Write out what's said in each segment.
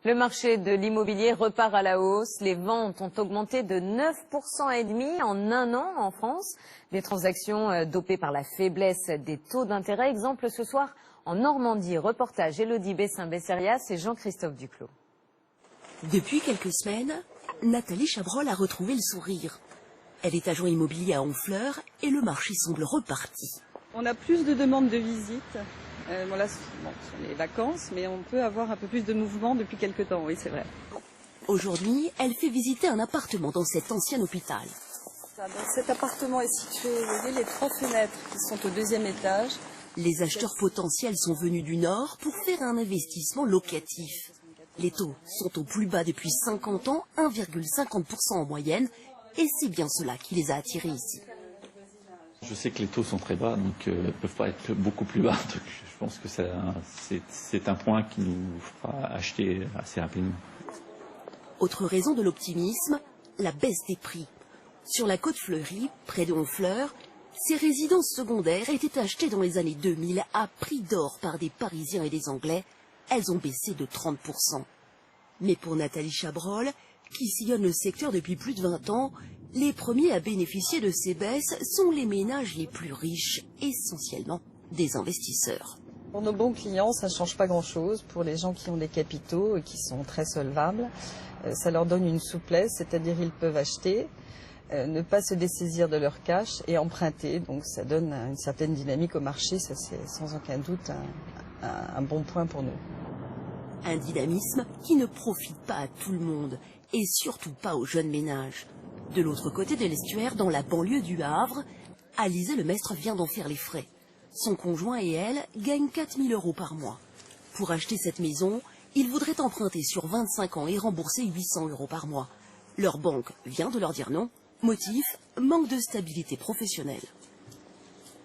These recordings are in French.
Le marché de l'immobilier repart à la hausse. Les ventes ont augmenté de 9,5% en un an en France. Des transactions dopées par la faiblesse des taux d'intérêt. Exemple ce soir en Normandie. Reportage Élodie Bessin-Besserias et Jean-Christophe Duclos. Depuis quelques semaines, Nathalie Chabrol a retrouvé le sourire. Elle est agent immobilier à Honfleur et le marché semble reparti. On a plus de demandes de visite. Bon, là, ce sont les vacances, mais on peut avoir un peu plus de mouvement depuis quelques temps, oui, c'est vrai. Aujourd'hui, elle fait visiter un appartement dans cet ancien hôpital. Cet appartement est situé, vous voyez, les 3 fenêtres qui sont au 2e étage. Les acheteurs potentiels sont venus du Nord pour faire un investissement locatif. Les taux sont au plus bas depuis 50 ans, 1,50% en moyenne, et c'est bien cela qui les a attirés ici. Je sais que les taux sont très bas, donc ils ne peuvent pas être beaucoup plus bas. Donc je pense que c'est un point qui nous fera acheter assez rapidement. Autre raison de l'optimisme, la baisse des prix. Sur la côte fleurie, près de Honfleur, ces résidences secondaires étaient achetées dans les années 2000 à prix d'or par des Parisiens et des Anglais. Elles ont baissé de 30%. Mais pour Nathalie Chabrol, qui sillonne le secteur depuis plus de 20 ans, les premiers à bénéficier de ces baisses sont les ménages les plus riches, essentiellement des investisseurs. Pour nos bons clients, ça ne change pas grand-chose. Pour les gens qui ont des capitaux et qui sont très solvables, ça leur donne une souplesse, c'est-à-dire ils peuvent acheter, ne pas se dessaisir de leur cash et emprunter. Donc ça donne une certaine dynamique au marché, ça c'est sans aucun doute un bon point pour nous. Un dynamisme qui ne profite pas à tout le monde et surtout pas aux jeunes ménages. De l'autre côté de l'estuaire, dans la banlieue du Havre, Alizé Lemestre vient d'en faire les frais. Son conjoint et elle gagnent 4 000 € par mois. Pour acheter cette maison, ils voudraient emprunter sur 25 ans et rembourser 800 € par mois. Leur banque vient de leur dire non. Motif, manque de stabilité professionnelle.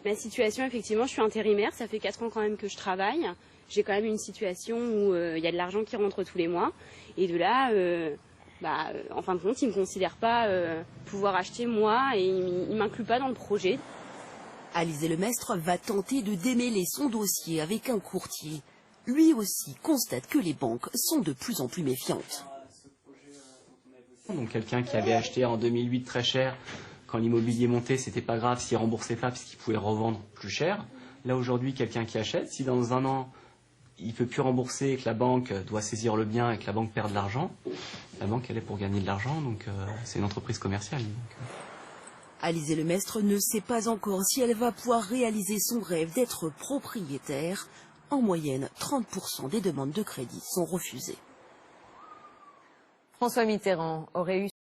Ma situation, effectivement, je suis intérimaire, ça fait 4 ans quand même que je travaille. J'ai quand même une situation où il y a de l'argent qui rentre tous les mois. Et de là, en fin de compte, ils ne me considèrent pas pouvoir acheter moi et ils ne m'incluent pas dans le projet. Alizé Lemestre va tenter de démêler son dossier avec un courtier. Lui aussi constate que les banques sont de plus en plus méfiantes. Donc quelqu'un qui avait acheté en 2008 très cher, quand l'immobilier montait, c'était pas grave s'il remboursait pas parce qu'il pouvait revendre plus cher. Là aujourd'hui, quelqu'un qui achète, si dans un an il ne peut plus rembourser et que la banque doit saisir le bien et que la banque perd de l'argent, la banque elle est pour gagner de l'argent, donc c'est une entreprise commerciale. Alizé Lemestre ne sait pas encore si elle va pouvoir réaliser son rêve d'être propriétaire. En moyenne, 30% des demandes de crédit sont refusées. François Mitterrand aurait eu